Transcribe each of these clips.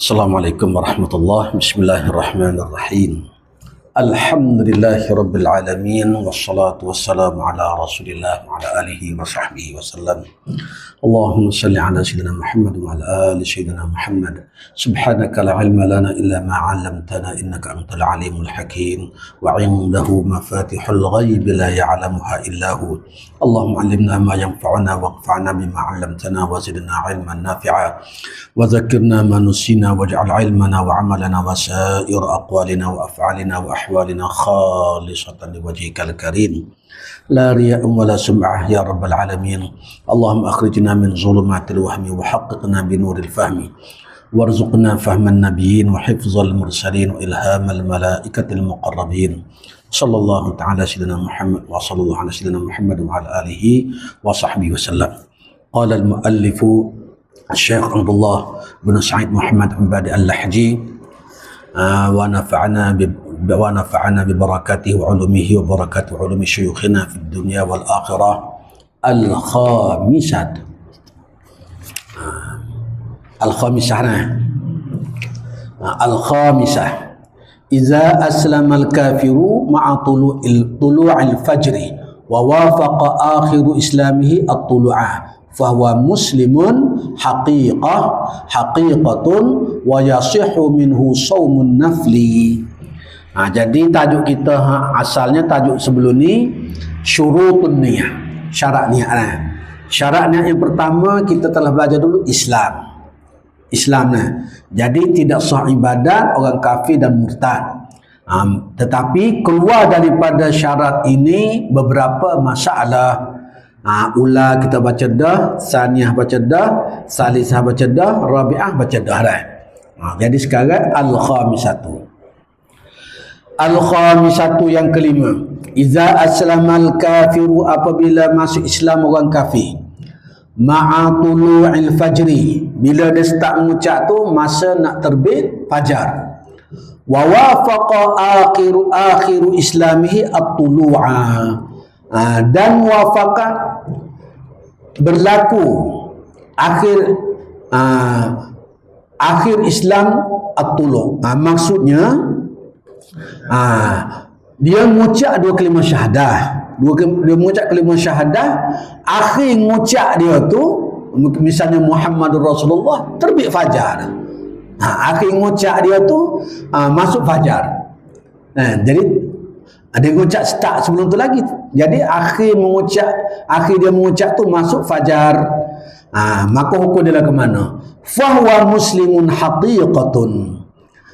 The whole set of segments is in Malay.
Assalamualaikum warahmatullahi wabarakatuh. Bismillahirrahmanirrahim. Alhamdulillahi rabbil alamin wassalatu wassalamu ala Rasulillah wa ala alihi wa sahbihi wasallam. Allahumma salli ala sayyidina Muhammad wa ala ali sayyidina Muhammad. Subhanaka la ilma lana illa ma 'allamtana innaka antal alimul hakim wa 'indahu mafatihul ghaib la ya'lamuha illa hu. Allahumma 'allimna ma yanfa'una wanfa'na bima 'allamtana wa zidna 'ilman nafi'a wa dhakkirna ma nusina waj'al 'ilmana wa 'amalana wa sa'ir aqwalina wa af'alina wa ahwalina khalisatan liwajhikal karim. لا رياء ولا سمعة يا رب العالمين. اللهم أخرجنا من ظلمات الوهم وحققنا بنور الفهم وارزقنا فهم النبيين وحفظ المرسلين وإلهام الملائكة المقربين. صلى الله تعالى سيدنا محمد وصلى الله على سيدنا محمد وعلى آله وصحبه وسلم. قال المؤلف الشيخ عبد الله بن سعيد محمد بن بادئ اللحجي ونفعنا ببركاته وعلومه وبركات علوم شيوخنا في الدنيا والآخرة. الخامسة إذا أسلم الكافر مع طلوع الفجر ووافق آخر إسلامه الطلوع فهو مسلم حقيقة ويصح منه صوم النفل. Jadi tajuk kita asalnya tajuk sebelum ni syurutun niyah, syarat niat. Syarat niat yang pertama kita telah belajar dulu Islam. Jadi tidak sah ibadat orang kafir dan murtad. Tetapi keluar daripada syarat ini beberapa masalah. Ula kita baca dah, saniyah baca dah, salisah baca dah, rabi'ah baca dah dah. Jadi sekarang Al-khamisatu yang kelima. Iza aslamal kafiru, apabila masuk Islam orang kafir. Ma'a tulu'il fajri, bila dia start mengucap tu masa nak terbit fajar. Wa wafaqa akhiru islamihi at-tulu'a, dan muwafaqah berlaku akhir Islam at-tulu'. Maksudnya dia mengucap dua kalimah syahadah. Dia mengucap kalimah syahadah, akhir mengucap dia tu misalnya Muhammadur Rasulullah, terbit fajar. Akhir mengucap dia tu masuk fajar. Jadi ada mengucap start sebelum tu lagi. Jadi akhir dia mengucap tu masuk fajar. Maka hukum dia ke mana? Fahuwa muslimun haqiqatun.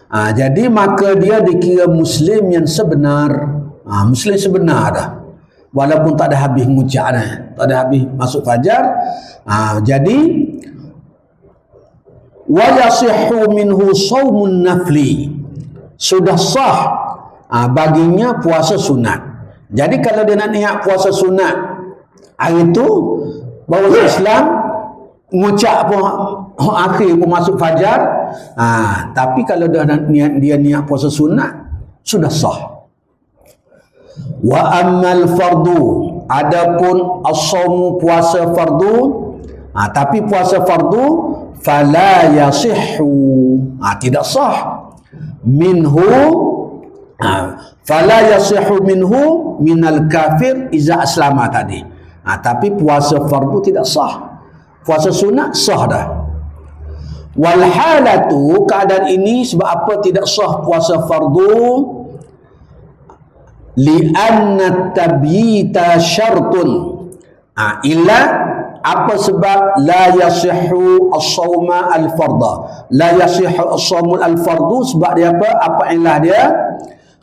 Jadi maka dia dikira muslim yang sebenar. Muslim sebenar dah, walaupun tak ada habis mengucap dah, tak ada habis masuk fajar. Jadi wa yasihhu minhu shaumun nafli, sudah sah baginya puasa sunat. Jadi kalau dia nak niat puasa sunat hari itu baru Islam, mengucap pun akhir pun masuk fajar. Tapi kalau dia niat puasa sunat sudah sah. Wa ammal fardu, adapun as-shaumu puasa fardu, tapi puasa fardu fala yasihhu, tidak sah minhu, fala yasihhu minhu minal kafir iza aslama tadi. Tapi puasa fardu tidak sah. Puasa sunat sah dah. Wal halatu, keadaan ini sebab apa tidak sah puasa fardu? Li'anna tabyita syartun. Illa, apa sebab la yasihhu as-sawma al-farda? La yasihhu as-sawmu al-fardu, sebab dia apa? Apa ilah dia?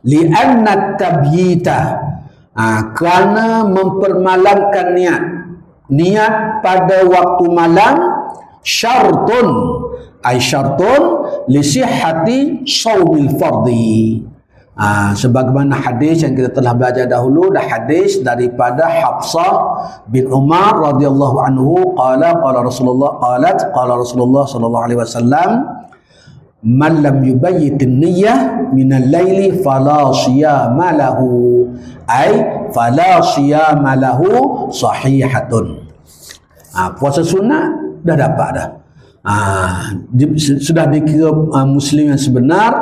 Li'anna tabyita, kerana mempermalamkan niat pada waktu malam, syartun, ay syartun li sihhati shaumil fardi. Sebagaimana hadis yang kita telah belajar dahulu, dah hadis daripada Hafsah bin Umar radhiyallahu anhu, qala Rasulullah sallallahu alaihi wasallam, man lam yubayyitin niyyah minal laili fala siyama lahu, ay fala siyama lahu sahihatun. Puasa sunat dah dapat dah. sudah dikira Muslim yang sebenar,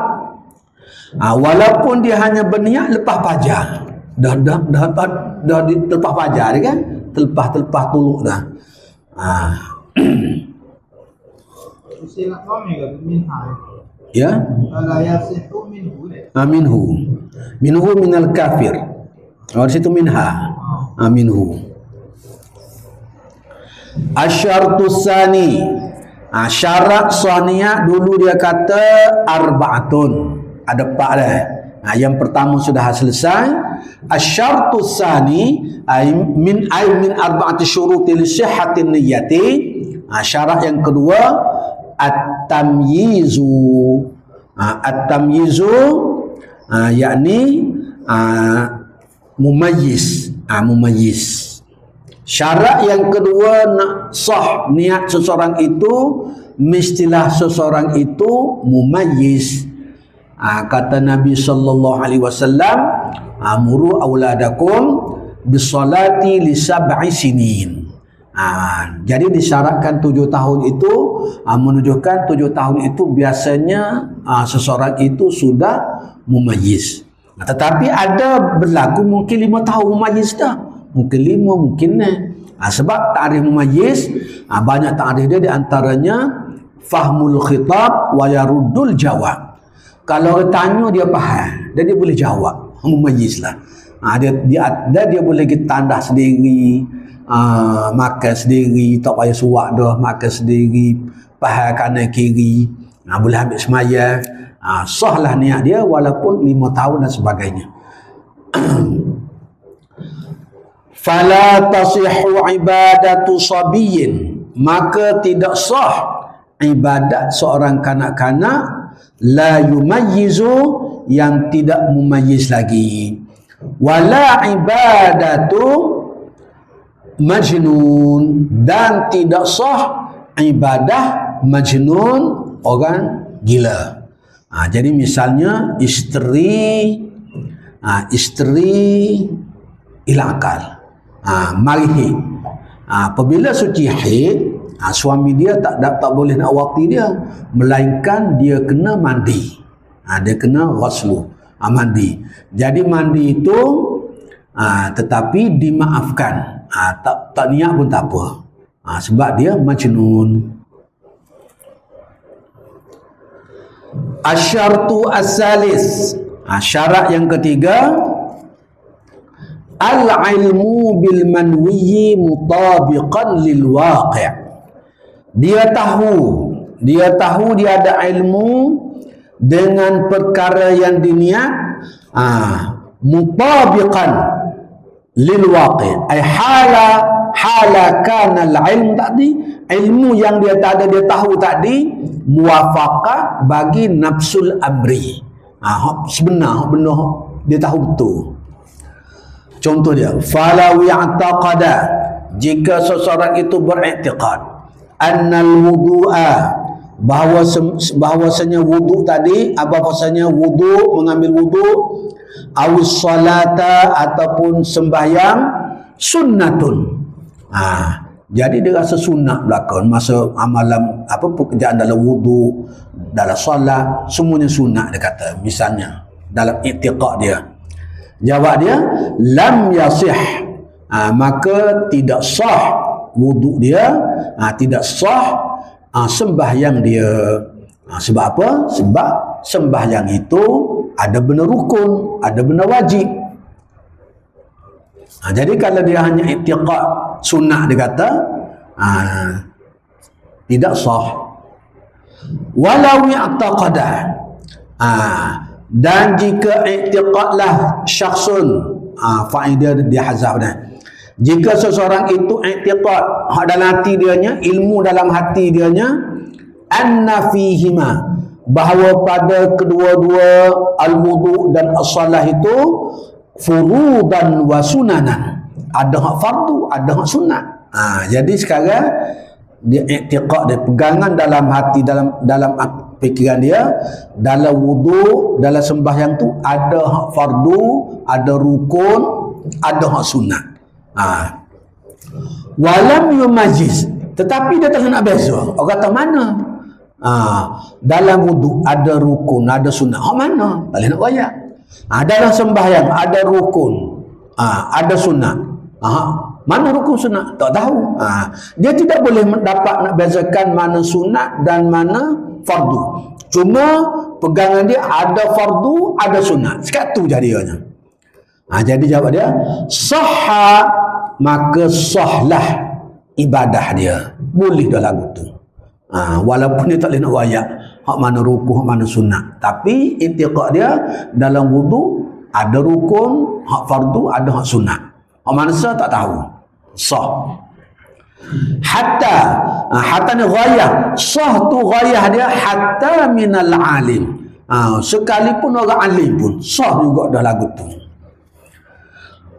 walaupun dia hanya berniat lepas fajar. Dah lepas fajar dia kan, terlepas tolok dah. Ya, minhu minal kafir. Di situ minha. Minhu. Asyartus sani. Syarat sahniah dulu dia kata arba'atun. Ada 4 dah. Yang pertama sudah selesai. Asyartus sani min arba'ati syuruti li sihhatin niyyati. Syarat yang kedua at-tamyizu. At-tamyizu yakni mumayyiz. Mumayyiz. Syarat yang kedua nak sah niat seseorang itu, mestilah seseorang itu mumayyiz. Kata Nabi sallallahu alaihi wasallam, amuru auladakum bisolati li sab'i sinin. Jadi disyaratkan 7 tahun itu menunjukkan 7 tahun itu biasanya seseorang itu sudah mumayyiz. Tetapi ada berlaku mungkin 5 tahun mumayyiz dah, mungkin 5, mungkin sebab ta'rif mumayyiz banyak ta'rif dia, di antaranya fahmul khitab wa yaruddul jawab. Kalau orang tanya dia faham dan dia boleh jawab, mumayyiz lah. Dia boleh tandah sendiri, makan sendiri, tak payah suak dah, makan sendiri, faham kanan kiri, boleh ambil semaya, sahlah niat dia walaupun 5 tahun dan sebagainya. Fala tasihhu ibadatu sabiyyin, maka tidak sah ibadat seorang kanak-kanak la yumayyizu, yang tidak mumayyiz lagi, wala ibadatu majnun, dan tidak sah ibadah majnun, orang gila. Jadi misalnya isteri hilang akal, marihid. Apabila suci haid, suami dia tak boleh nak wakti dia, melainkan dia kena mandi. Dia kena ghuslu, mandi. Jadi mandi itu tetapi dimaafkan, tak niat pun tak apa, sebab dia majnun. Asyartu as-salis, syarat yang ketiga, al-ilmu bil manwiyyi mutabiqan lil waqi'. Dia tahu dia ada ilmu dengan perkara yang diniat, mutabiqan lil waqi', ay hala kana al-ilm tadi, ilmu yang dia tahu tadi muwafaqah bagi nafsul amri. Sebenar dia tahu betul. Contoh dia, falau ya'taqada, jika seseorang itu beriktikad annal wudu'a, bahwasanya wudu tadi, bahwasanya wudu, mengambil wudu, awis salata, ataupun sembahyang, sunnatun. Jadi dia rasa sunnah belakang masa amalan pekerjaan dalam wudu, dalam solat, semuanya sunnah dia kata, misalnya dalam i'tiqad dia. Jawab dia, lam yasih, maka tidak sah wudu dia, tidak sah sembahyang dia. Sebab apa? Sebab sembahyang itu ada benda rukun, ada benda wajib. Jadi kalau dia hanya i'tiqad sunnah, dia kata tidak sah. Walau i'taqada, dan jika i'tiqadlah syakhsun, faedah dia hazaf dah. Jika seseorang itu i'tiqad dalam hati dianya, ilmu dalam hati dianya, anna fihima, bahawa pada kedua-dua al-wudu dan as-salah itu furudan wa sunanan, ada hak fardu, ada hak sunat. Jadi sekarang dia i'tiqad, dia pegangan dalam hati, dalam fikiran dia, dalam wudu, dalam sembahyang tu ada hak fardu, ada rukun, ada hak sunat. Walam yumajiz, Tetapi dia tak nak beza. Orang kata mana? Dalam wuduk ada rukun, ada sunat. Hak mana? Tak boleh nak royak. Dalam sembahyang ada rukun, ada sunat. Mana rukun sunat? Tak tahu. Dia tidak boleh dapat nak bezakan mana sunat dan mana fardu. Cuma pegangan dia ada fardu, ada sunat. Sekat tu jadinya. Jadi jawab dia, sahha, maka sahlah ibadah dia. Boleh dah lagu tu. Walaupun dia tak boleh nak wayak hak mana rukun, hak mana sunat. Tapi intiqad dia dalam wudu ada rukun, hak fardu, ada hak sunat. Hak mana sah tak tahu. Sah. Hatta ni ghayah. Sah tu ghayah dia hatta minal alim. Sekalipun orang alim pun sah juga dah lagu tu.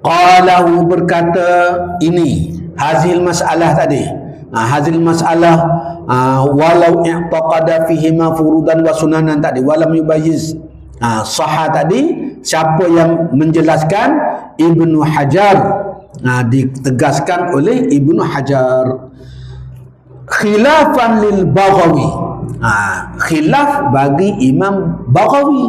Qalahu, berkata ini hazil masalah tadi. Hazil masalah walau i'taqada fihi ma furudan wa sunanan tadi, walam yubayyiz. Sahah tadi siapa yang menjelaskan? Ibnu Hajar. Ditegaskan oleh Ibnu Hajar. Khilafan lil Baghawi. Khilaf bagi Imam Baghawi.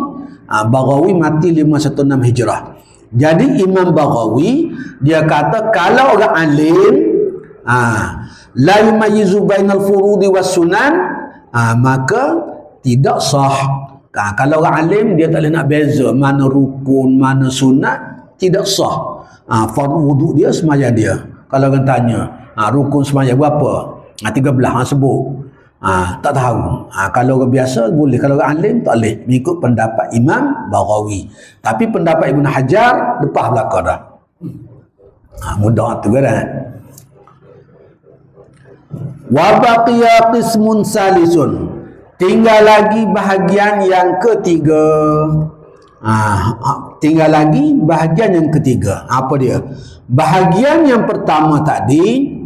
Baghawi mati 516 Hijrah. Jadi Imam Baghawi dia kata kalau orang alim la yumayyizu bainal furudi was sunan, maka tidak sah. Kalau orang alim dia tak boleh nak beza mana rukun, mana sunat, tidak sah. Fardu wuduk dia semaya dia. Kalau orang tanya, rukun semaya berapa? 13 sebut. Tak tahu. Kalau orang biasa boleh, kalau orang alim tak boleh, mengikut pendapat Imam Baghawi. Tapi pendapat Ibn Hajar lepas belakang dah. Mudah tu kan. Wa baqiya qismun salisun, tinggal lagi bahagian yang ketiga. Tinggal lagi bahagian yang ketiga. Apa dia? Bahagian yang pertama tadi,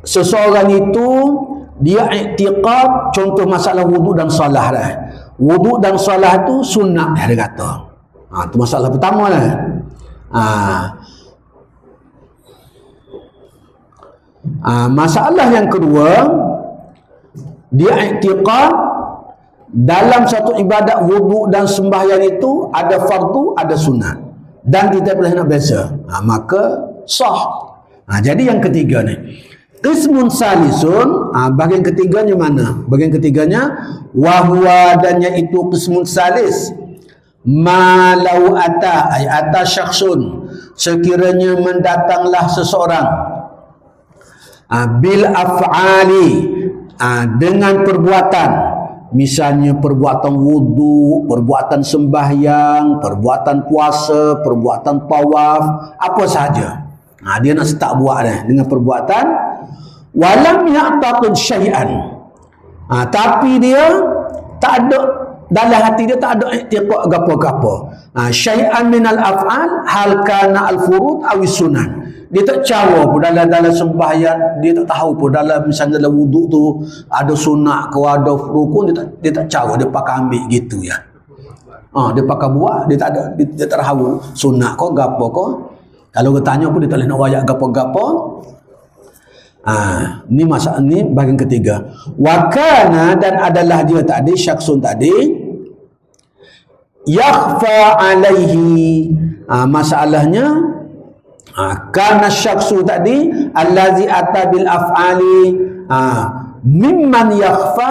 seseorang itu dia i'tiqad, contoh masalah wuduk dan solah dah. Wuduk dan solah tu sunat dia kata. Tu masalah pertama lah. Masalah yang kedua, dia i'tiqad dalam satu ibadat wuduk dan sembahyang itu ada fardu, ada sunat, dan kita boleh nak beza, maka sah. Jadi yang ketiga ni qismun salisun, bahagian ketiganya mana? Bahagian ketiganya wahwa, dan iaitu qismun salis ma lau ata, ay ata syakhsun, sekiranya mendatanglah seseorang bil af'ali, dengan perbuatan, misalnya perbuatan wudu, perbuatan sembahyang, perbuatan puasa, perbuatan tawaf, apa sahaja. Dia nak start buat dengan perbuatan. Walam ya'taqid syai'an, tapi dia tak ada, dalam hati dia tak ada i'tiqad gapo-gapo. Syai'an minal af'al hal kana al-furud aw sunan. Dia tak cawa pun dalam sembahyang, dia tak tahu pun dalam misalnya dalam wuduk tu ada sunat ke ada rukun, dia tak cawa, dia pakai ambil gitu ya. Dia pakai buat, dia tak tahu sunat ke gapo ke. Kalau dia tanya pun dia tak boleh nak wayak gapo-gapo. Ni masalah ni bahagian ketiga. Wakana, dan adalah dia tadi syaksun tadi yakhfa alaihi, masalahnya karena syaksu tadi allazi ata bil af'ali mimman yakhfa,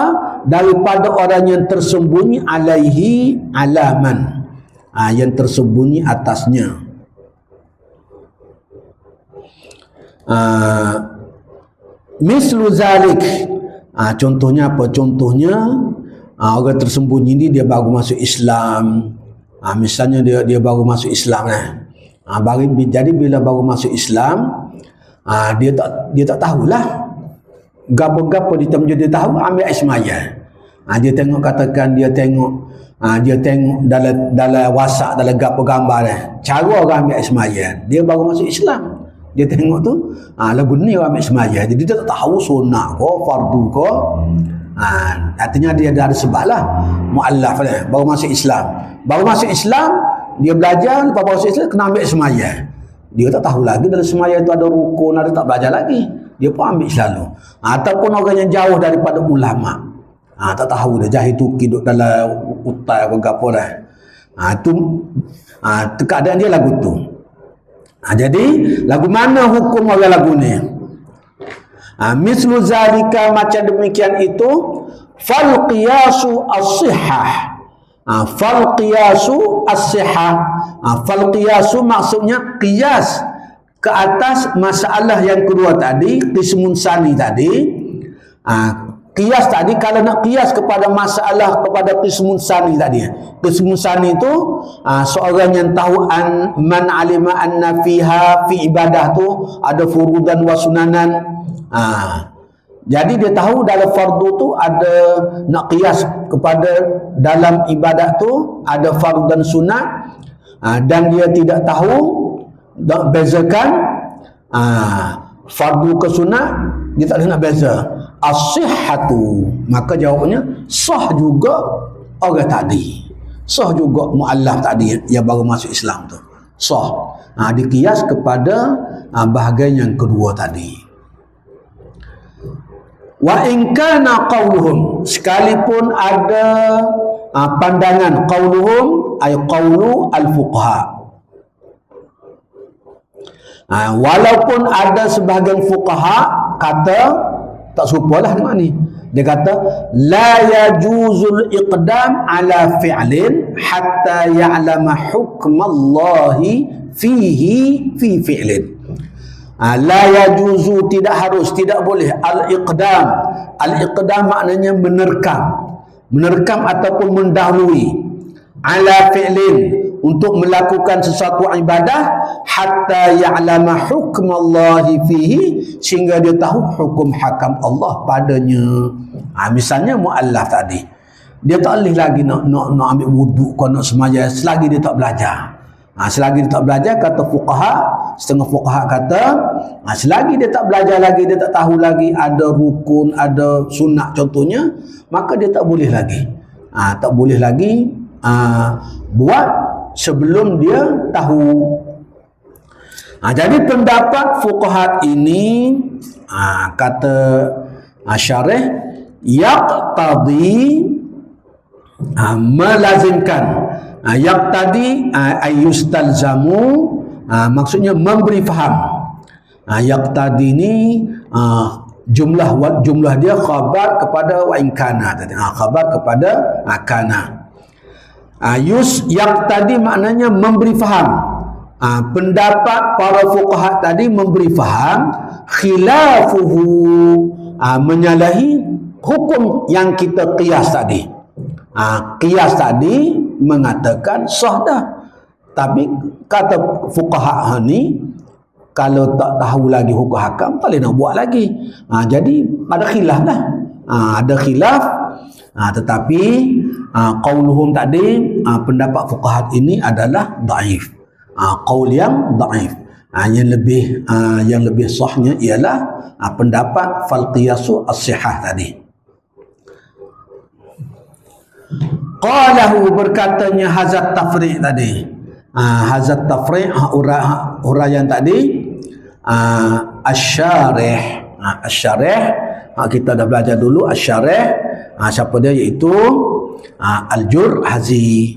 daripada orang yang tersembunyi alaihi alaman, yang tersembunyi atasnya. Mislu zalik, contohnya apa? Contohnya orang tersembunyi ni dia baru masuk Islam. Misalnya dia baru masuk Islam jadi bila baru masuk Islam, dia tak tahulah gapo-gapo dia tahu ambil ismaya. Dia tengok, katakan dia tengok dalam WhatsApp, dalam gapo gambar cara orang ambil ismaya. Dia baru masuk Islam, dia tengok tu lagu ni orang ambil semaya, jadi dia tak tahu sunat ke fardu ke. Artinya dia ada sebab lah, mu'allaf lah, baru masuk Islam, dia belajar, lepas masuk Islam kena ambil semaya. Dia tak tahu lagi dalam semaya itu ada rukun, ada, tak belajar lagi. dia pun ambil selalu. Ataupun orang yang jauh daripada ulama, tak tahu dah jahil tu duduk dalam utai ke apa dah. Tu keadaan dia lagu tu. Jadi lagu mana hukum orang lagu ni? Mislu zalika, macam demikian itu, fal qiyasu as-sihah. Fal qiyasu as-sihah. Fal qiyasu maksudnya qiyas ke atas masalah yang kedua tadi, qismun sani tadi. Qiyas tadi, kalau nak qiyas kepada masalah kepada qismun sani tadi. Qismun sani itu seorang yang tahu man alima anna fiha fi ibadah tu ada furudan wa sunanan. Jadi dia tahu dalam fardu tu ada, nak qiyas kepada dalam ibadat tu ada fardu dan sunat, dan dia tidak tahu nak bezakan fardu ke sunat, dia tak ada nak beza. As-sihhatu, maka jawabnya sah juga orang tadi, sah juga muallaf tadi yang baru masuk Islam tu, sah. Diqiyas kepada bahagian yang kedua tadi. Wa in kana qauluhum, sekalipun ada pandangan qauluhum ay qaulu al-fuqaha, walaupun ada sebahagian fuqaha kata tak serupalah dengan ni. Dia kata la yajuzul iqdam ala fi'lin hatta ya'lama hukmallahi fihi fi fi'lin. La yajuzu, tidak harus, tidak boleh al-iqdam. Al-iqdam maknanya menerkam ataupun mendahului ala fi'lin, untuk melakukan sesuatu ibadah, hatta ya'lama hukmallahi fihi, sehingga dia tahu hukum hakam Allah padanya. Misalnya muallaf tadi, dia tak boleh lagi nak ambil wuduk kau nak sembahyang selagi dia tak belajar. Selagi dia tak belajar, kata fuqaha, setengah fuqaha kata, selagi dia tak belajar lagi, dia tak tahu lagi ada rukun, ada sunat contohnya, maka dia tak boleh lagi. Tak boleh lagi buat sebelum dia tahu. Jadi pendapat fuqaha ini, kata syarih, yaqtadi, melazimkan. Yaqtadi ayustalzamu, maksudnya memberi faham. Yaqtadi ini jumlah dia khabar kepada wa in kana tadi. Khabar kepada kana. Yaqtadi maknanya memberi faham. Pendapat para fuqaha tadi memberi faham, khilafuhu, menyalahi hukum yang kita qiyas tadi. Qiyas tadi mengatakan sah dah, tapi kata fuqaha ni kalau tak tahu lagi hukum hakam tak boleh nak buat lagi. Jadi ada khilaf lah, ada khilaf. Tetapi qauluhum tadi, pendapat fuqaha ini adalah dhaif, qaul yang dhaif. Yang lebih sahnya ialah pendapat fal qiyasu as-sihah tadi. Qalahu, berkatanya hazat tafri' tadi. Hazat tafri' huraian tadi. Asy-syarih, asy-syarih kita dah belajar dulu. Asy-syarih siapa dia, iaitu Al-Jurhazi.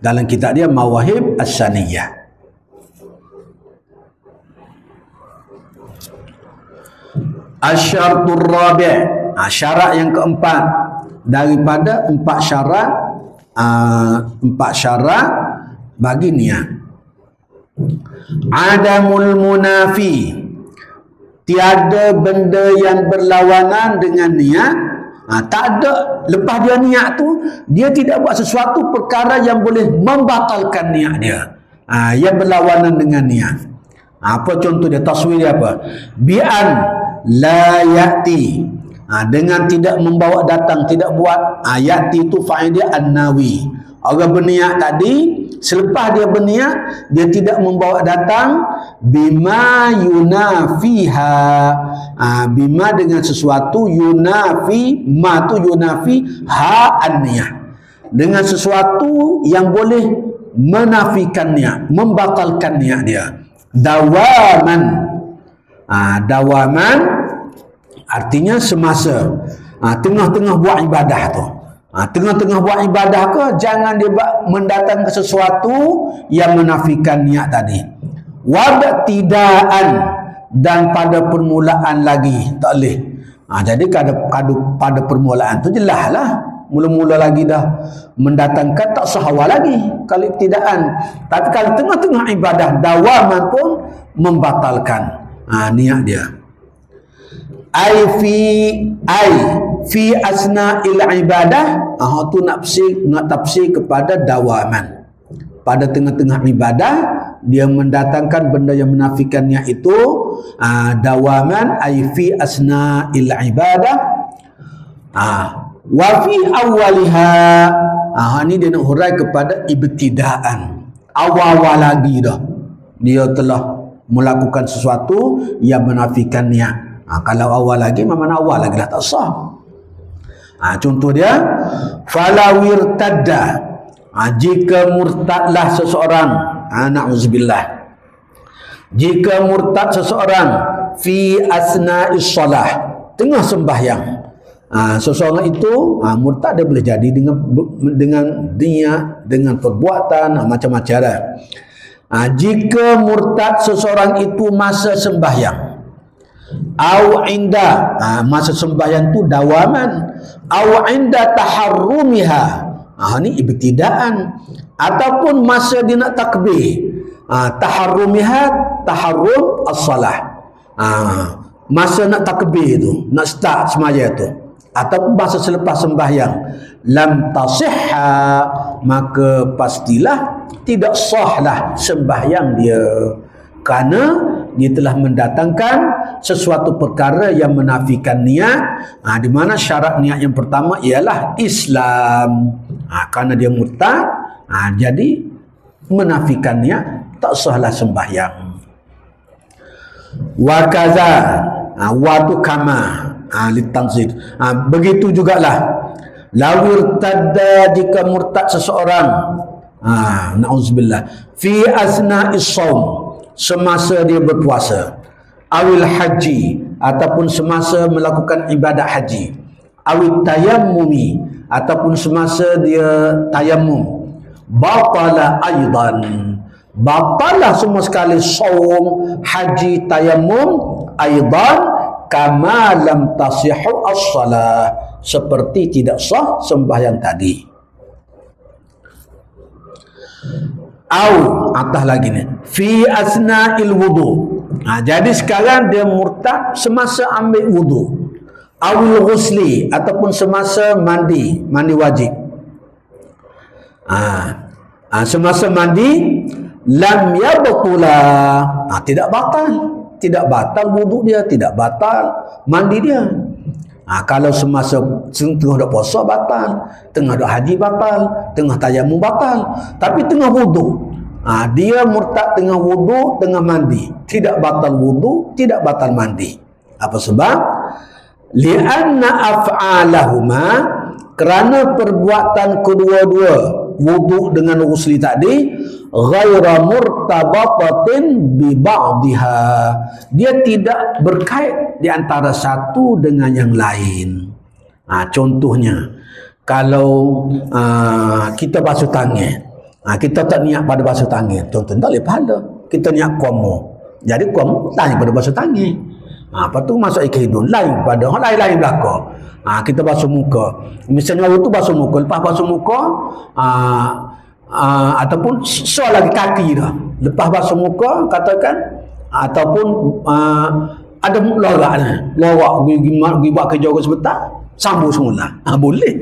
Dalam kitab dia Mawahib As-Saniyah. Asy-syartur rabi', syarat yang keempat daripada empat syarat bagi niat. Adamul munafi, tiada benda yang berlawanan dengan niat. Tak ada, lepas dia niat tu, dia tidak buat sesuatu perkara yang boleh membatalkan niat dia, yang berlawanan dengan niat. Apa contoh dia, taswir dia apa? Bi'an la ya'ti, dengan tidak membawa datang, tidak buat. Ya'ti itu fa'il dia an-nawi. Orang berniat tadi, selepas dia berniat, dia tidak membawa datang bima yunafiha. Bima dengan sesuatu, yunafi, ma tu yunafi ha an-niyah, dengan sesuatu yang boleh menafikan niat, membatalkan niat dia. Dawaman. Dawaman artinya semasa. Tengah-tengah buat ibadah tu. Tengah-tengah buat ibadah ke, jangan dia mendatangkan sesuatu yang menafikan niat tadi. Wabtidaan, dan pada permulaan lagi tak boleh. Jadi pada permulaan tu jelas lah, mula-mula lagi dah mendatangkan tak sahwa lagi kalau ibtidaan. Tapi kalau tengah-tengah ibadah dawaman pun membatalkan niat dia. Fi asna'il ibadah, tu nak tafsir kepada dawaman. Pada tengah-tengah ibadah dia mendatangkan benda yang menafikan niat itu. Dawaman fi asna'il ibadah. Wa fi awwaliha, ni dia nak hurai kepada ibtidaan. Awal-awal lagi dah dia telah melakukan sesuatu yang menafikan niat. Kalau awal lagi, memang awal lagi dah tak sah. Contoh dia, falawir tadda, jika murtadlah seseorang, na'udzubillah, jika murtad seseorang fi asna'is salah, tengah sembahyang, seseorang itu murtad, dia boleh jadi dengan niat, dengan perbuatan, macam-macam dah. Jika murtad seseorang itu masa sembahyang, au inda, masa sembahyang tu dawaman, au inda taharrumiha, ni ibtidaan, ataupun masa dia nak takbir, taharrumiha, taharrum as-salah, masa nak takbir tu, nak start semaya tu, ataupun masa selepas sembahyang, lam tasihha, maka pastilah tidak sahlah sembahyang dia, kerana dia telah mendatangkan sesuatu perkara yang menafikan niat, di mana syarat niat yang pertama ialah Islam. Kerana dia murtad, jadi menafikan niat, tak sahlah sembahyang. Wa kaza, wa tu kama, litanzid, begitu jugalah lawir tadda, jika murtad seseorang, na'udzubillah, fi asna'is shaum, semasa dia berpuasa, awil haji, ataupun semasa melakukan ibadat haji, awil tayammumi, ataupun semasa dia tayammum, batala aidan, batalah semua sekali saum, haji, tayammum, aidan kama lam tasihu as-salah, seperti tidak sah sembahyang tadi. Au, atas lagi ni, fi asna'il wudu, jadi sekarang dia murtad semasa ambil wudu, awil ghusli, ataupun semasa mandi wajib. Semasa mandi, lam yabtula, tidak batal wudu dia, tidak batal mandi dia. Kalau semasa tengah dah puasa batal, tengah dah haji batal, tengah tayammum batal, tapi tengah wudu, dia murtad tengah wudu, tengah mandi, tidak batal wudu, tidak batal mandi. Apa sebab? Li'anna af'alahuma, kerana perbuatan kedua-dua, wudu dengan ghusli tadi, ghaira murtabatatin bi ba'diha, dia tidak berkait di antara satu dengan yang lain. Contohnya, kalau kita basuh tangan, kita tak niat pada basuh tangan, contoh tak boleh pahala. Kita niat qomo, jadi qomo lain pada basuh tangan. Lepas tu masuk ikan hidung, lain pada orang lain-lain belakang. Kita basuh muka, misalnya waktu tu basuh muka, lepas basuh muka, ataupun soal lagi kaki dah, lepas basuh muka katakan, ataupun ada lorak pergi buat kerja orang sebentar, sambung semula, boleh,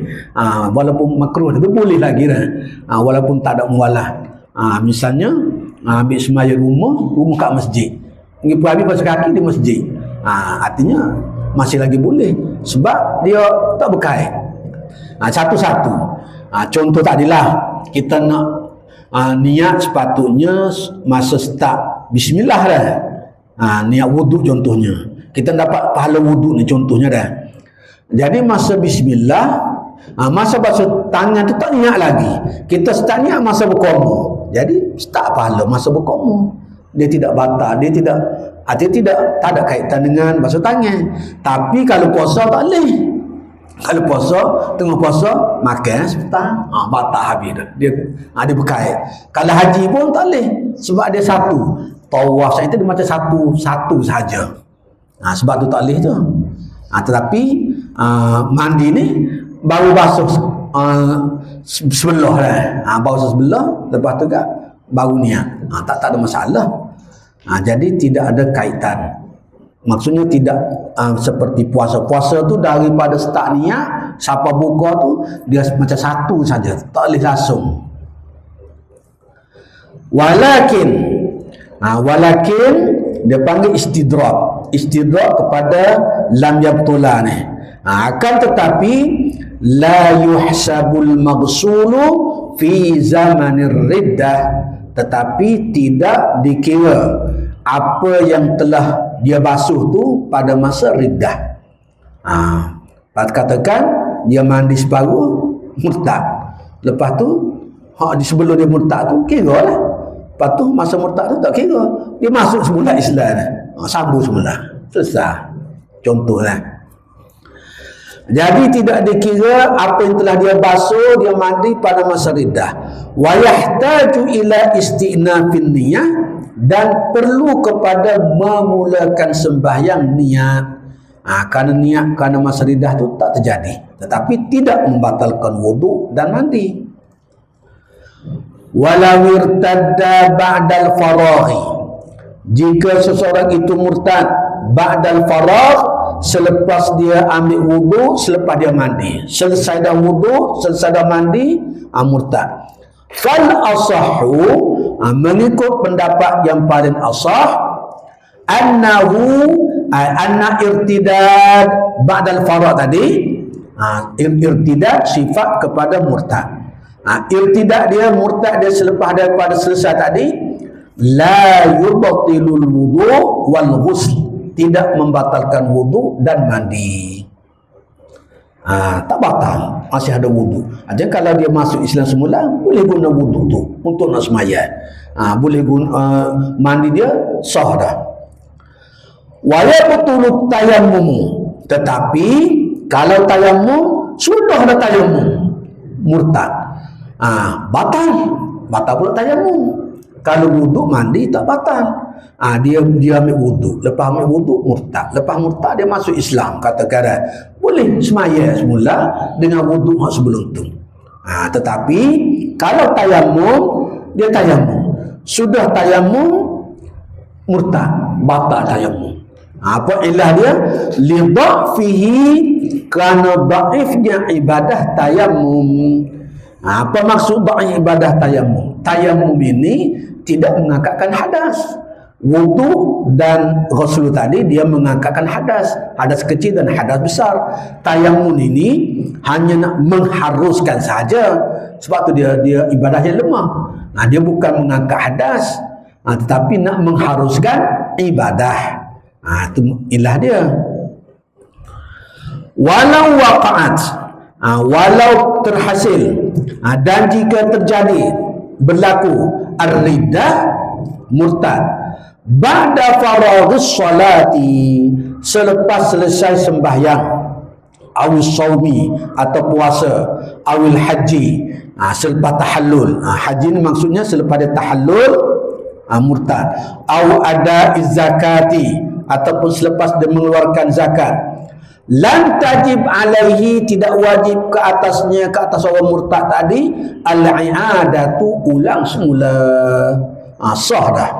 walaupun makruh tapi boleh lagi dah, walaupun tak ada mualah. Misalnya ambil semaya rumah kat masjid, pergi habis basuh kaki di masjid, artinya masih lagi boleh, sebab dia tak berkait. Satu-satu, contoh tadilah kita nak niat sepatutnya masa start bismillah dah, niat wuduk contohnya, kita dapat pahala wuduk ni contohnya dah. Jadi masa bismillah, masa basuh tangan tu tak niat lagi, kita start niat masa berkomo, jadi start pahala masa berkomo. dia tidak batal, dia tidak tak ada kaitan dengan basuh tangan. Tapi kalau puasa tak boleh. Kalau puasa, tengah puasa makan sebentar, batal habis dah. Dia berkait. Kalau haji pun tak boleh sebab dia satu. Tawaf saya itu dia macam satu sahaja. Sebab tu tak boleh tu. Tetapi mandi ni baru basuh sebelah lah. Basuh sebelah, lepas tu kan baru niat. Tak ada masalah. Jadi tidak ada kaitan. Maksudnya tidak seperti puasa. Puasa tu daripada start niat sampai buka tu dia macam satu saja, tak boleh langsung. Walakin dia panggil istidrak kepada lam yabtula ni. Akan tetapi la yuhsabul maghsulu fi zamanir riddah, tetapi tidak dikira apa yang telah dia basuh tu pada masa riddah. Katakan dia mandi separuh murtad, lepas tu di sebelum dia murtad tu kira lah. Lepas tu masa murtad tu tak kira, dia masuk semula Islam, sambung semula, selesai. Contohlah. Jadi tidak dikira apa yang telah dia basuh, dia mandi pada masa riddah. Wa yahtaju ila istinafin niyah, dan perlu kepada memulakan sembahyang niat. Kerana masa riddah tu tak terjadi, tetapi tidak membatalkan wuduk dan mandi. Walau irtadda ba'dal faraghi, jika seseorang itu murtad ba'dal faragh, selepas dia ambil wuduk, selepas dia mandi, selesai dah wuduk, selesai dah mandi, murtad. Fal asahhu, mengikut pendapat yang paling asah, anna irtidad ba'dal faragh tadi, irtidad sifat kepada murtad. Irtidad dia, murtad dia selepas daripada selesai tadi, la yubtilul wudu' wal ghusl, tidak membatalkan wudu dan mandi. Tak batal, masih ada wudu. Jadi kalau dia masuk Islam semula, boleh guna wudu tu untuk nak sembahyang. Boleh guna mandi dia sah dah. Wa yabtulu tayammum, tetapi kalau tayammum sudah ada tayammum murtad, batal pula tayammum. Kalau wuduk mandi tak batal. Dia ambil wuduk, lepas ambil wuduk murtad, lepas murtad dia masuk Islam, katakan boleh semaya semula dengan wuduk hak sebelum tu. Tetapi kalau tayammum, dia tayammum, sudah tayammum murtad, batal tayammum. Apa ilah dia? Li dha'fihi, kerana dhaifnya ibadah tayammum. Apa maksud dhaif ibadah tayammum? Tayammum ini tidak mengangkatkan hadas. Wudu dan ghusl tadi dia mengangkatkan hadas kecil dan hadas besar. Tayammum ini hanya nak mengharuskan saja, sebab tu dia ibadahnya lemah. Dia bukan mengangkat hadas, tetapi nak mengharuskan ibadah. Itu ilah dia. Walau waqa'at, walau terhasil, dan jika terjadi berlaku ar-riddah, murtad, ba'da faraghis salati, selepas selesai sembahyang, awil saumi, atau puasa, awil haji, selepas tahallul. Haji ni maksudnya selepas dia tahallul, murtad. Aw ada zakati, ataupun selepas dia mengeluarkan zakat. Lan tajib alaihi, tidak wajib ke atasnya, ke atas orang murtad tadi, al-i'adatu, ulang semula. Sah dah.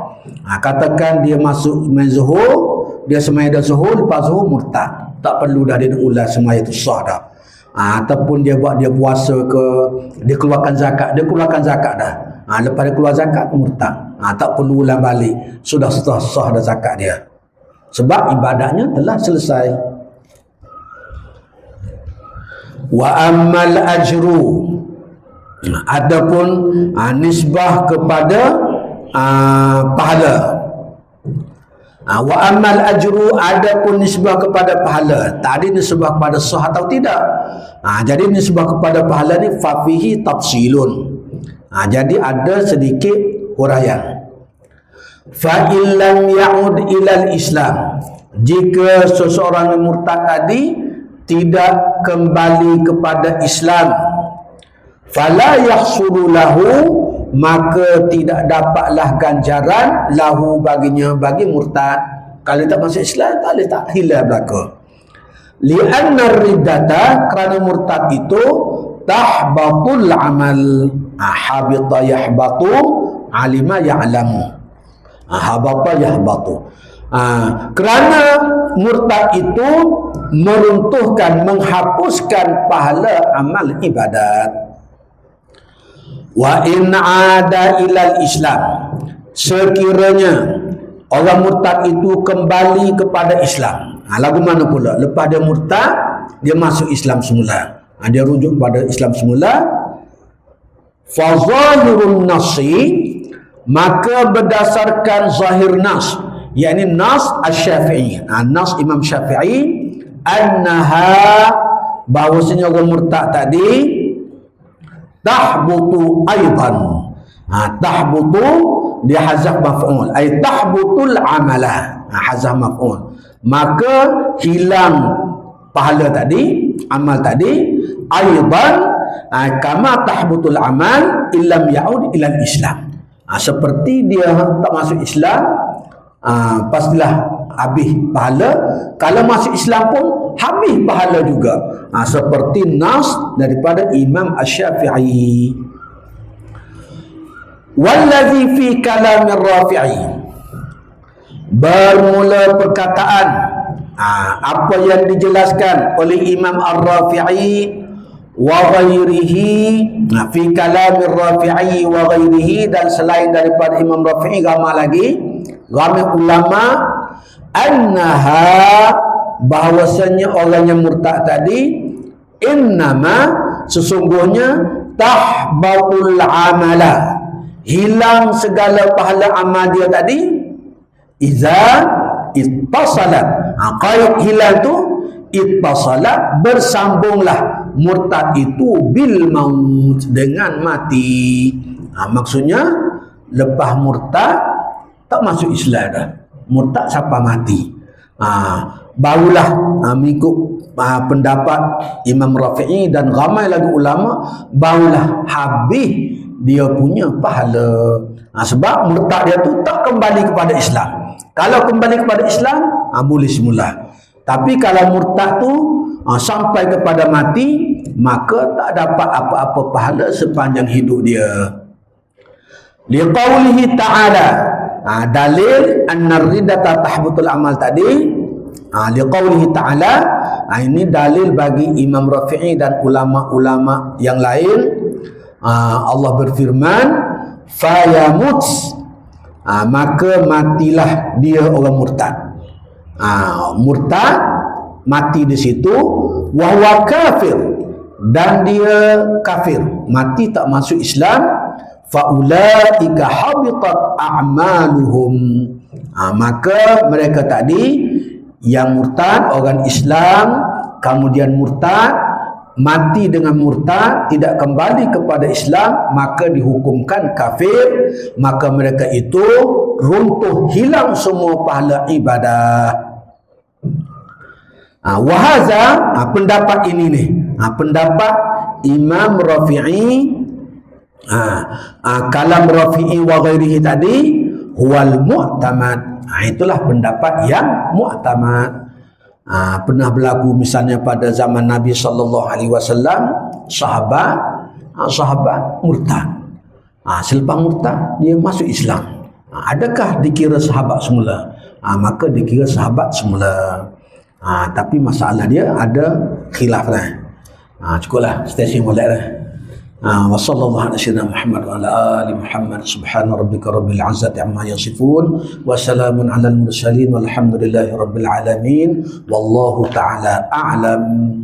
Katakan dia masuk semaya zuhur, dia semaya dah zuhur, lepas zuhur murtad, tak perlu dah dia ulang semaya tu, sah dah. Ataupun dia buat dia puasa ke, dia keluarkan zakat dah. Lepas dia keluar zakat murtad, tak perlu ulang balik, sudah sah dah zakat dia, sebab ibadahnya telah selesai. Wa ammal ajru, adapun nisbah kepada pahala. Wa ammal ajru, adapun nisbah kepada pahala. Tadi nisbah kepada sah atau tidak. Jadi nisbah kepada pahala ni fafihi tafsilun. Jadi ada sedikit huraian. Fa illam ya'ud ilal Islam, jika seseorang yang murtad tadi tidak kembali kepada Islam, fala yahsulu lahu, maka tidak dapatlah ganjaran lahu baginya, bagi murtad. Kalau tak masuk Islam, tak boleh, tak hilang belaka. Li'anna riddata, kerana murtad itu tahbatul amal. Habita yahbatu, alima ya'lamu. Habata yahbatu. Kerana murtad itu meruntuhkan, menghapuskan pahala amal ibadat. Wa in ada ilal Islam, sekiranya orang murtad itu kembali kepada Islam. Lagu mana pula? Lepas dia murtad, dia masuk Islam semula. Dia rujuk pada Islam semula. Fa zahirun nasi, maka berdasarkan zahir nas, yakni nas asy-Syafi'i, nas Imam Syafi'i, annaha, bahwasanya orang murtad tadi tahbutu aidan. Tahbutu dia hazaf maf'ul, ay tahbutul amala, hazaf maf'ul, maka hilang pahala tadi, amal tadi, aidan kama tahbutul amal illam ya'ud ilal Islam. Seperti dia tak masuk Islam, pastilah habis pahala. Kalau masuk Islam pun habis pahala juga. Seperti nas daripada Imam Asy-Syafi'i. Wallazi fi kalamir Rafi'i, bermula perkataan apa yang dijelaskan oleh Imam Ar-Rafi'i wa ghairihi, fi kalamir Rafi'i wa ghairihi, dan selain daripada Imam Rafi'i ramai lagi, ramai ulama, annaha, bahwasanya orang yang murtad tadi, innama, sesungguhnya, tahbatul amala, hilang segala pahala amal dia tadi, iza ittasalat, qaid hilang tu ittasalat, bersambunglah murtad itu bil maut, dengan mati. Maksudnya lepas murtad tak masuk Islam dah, murtad sampai mati, barulah mengikut pendapat Imam Rafi'i dan ramai lagi ulama, barulah habis dia punya pahala. Sebab murtad dia tu tak kembali kepada Islam. Kalau kembali kepada Islam, boleh semula. Tapi kalau murtad tu sampai kepada mati, maka tak dapat apa-apa pahala sepanjang hidup dia. Liqaulihi ta'ala, dalil anna riddata tahbutul amal tadi, liqaulihi ta'ala, ini dalil bagi Imam Rafi'i dan ulama-ulama yang lain. Allah berfirman, fayamut, maka matilah dia orang murtad. Murtad mati di situ, wahwa kafir, dan dia kafir, mati tak masuk Islam, faulaika habitat a'maluhum, maka mereka tadi yang murtad, orang Islam kemudian murtad, mati dengan murtad, tidak kembali kepada Islam, maka dihukumkan kafir, maka mereka itu runtuh, hilang semua pahala ibadah. Wahaza, pendapat ini nih, pendapat Imam Rafi'i, kalam Rafi'i wa ghairihi tadi, huwal mu'tamad, itulah pendapat yang mu'tamad. Pernah berlaku misalnya pada zaman Nabi SAW, sahabat murtad, selepas murtad dia masuk Islam. Adakah dikira sahabat semula? Maka dikira sahabat semula. Tapi masalah dia ada khilaf lah. Cukuplah stesen molek lah. Wa sallallahu ala sayyidina Muhammad wa ala ali Muhammad, subhana rabbika rabbil izzati amma yasifun, wa salamun alal mursalin, walhamdulillahi rabbil alamin, wallahu ta'ala a'lam.